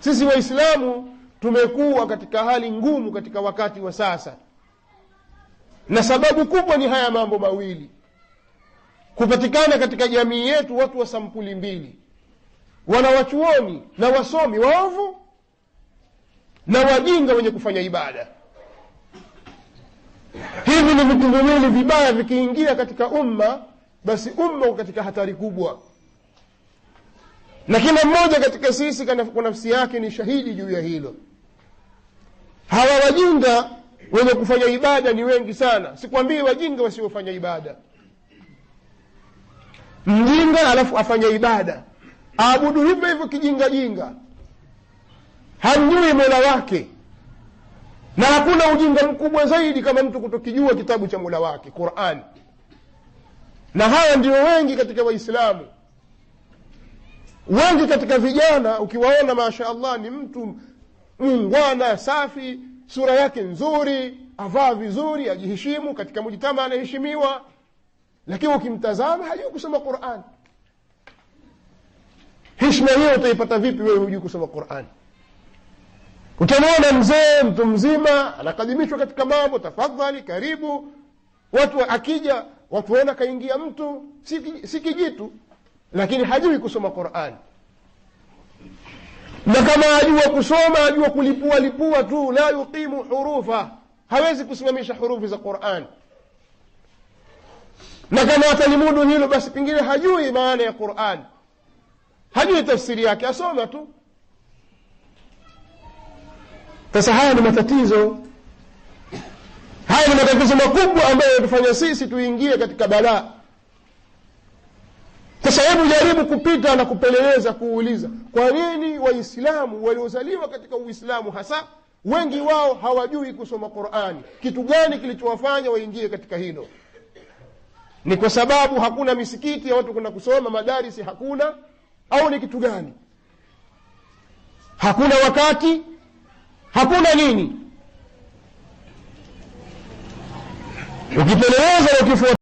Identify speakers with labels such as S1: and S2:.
S1: Sisi Waislamu tumekuwa katika hali ngumu katika wakati wa sasa, na sababu kubwa ni haya mambo mawili: kupatikana katika jamii yetu watu wa sampuli mbili, wanawachuoni na wasomi waovu na wajinga wenye kufanya ibada. Hivi ni vitu viwili vibaya, vikiingia katika umma, basi umma uko katika hatari kubwa, na kila mmoja katika sisi kwa nafsi yake ni shahidi juu ya hilo. Hawa wajinga wenye kufanya ibada ni wengi sana. Sikwambii wajinga wasiofanya ibada. Mjinga alafu afanya ibada, aabudu hivyo hivyo kijinga jinga, hamjui Mola wake. Na hakuna ujinga mkubwa zaidi kama mtu kutokijua kitabu cha Mola wake, Qur'an. Na haya ndio wengi katika Waislamu. Wengi katika vijana ukiwaona, masha Allah, ni mtu mungwana, safi, sura yake nzuri, avaa vizuri, ajiheshimu, katika mujtama anaheshimiwa, lakini ukimtazama hajui kusoma Qur'an. Heshima hiyo utaipata vipi wewe hujui kusoma Qur'an? Utamwona mzee, mtu mzima, anakadimishwa katika mambo, tafadhali, karibu. Watu akija, watu waona kaingia mtu si kijitu, lakini hajui kusoma Qur'an. Na kama ajua kusoma, ajua kulipua lipua tu, la yuqimu hurufa, hawezi kusimamisha hurufi za Qur'an. Na kama atalimudu hilo, basi pengine hajui maana ya Qur'an, hajui tafsiri yake, asoma tu. Sasa haya ni matatizo, haya ni matatizo makubwa ambayo yanatufanya sisi tuingie katika balaa. Sasa hebu jaribu kupita na kupeleleza, kuuliza kwa nini Waislamu waliozaliwa katika Uislamu hasa wengi wao hawajui kusoma Qur'ani. Kitu gani kilichowafanya waingie katika hilo? Ni kwa sababu hakuna misikiti ya watu kwenda kusoma, madarisi hakuna, au ni kitu gani? Hakuna wakati, hakuna nini? Ukipeleleza na ukifuata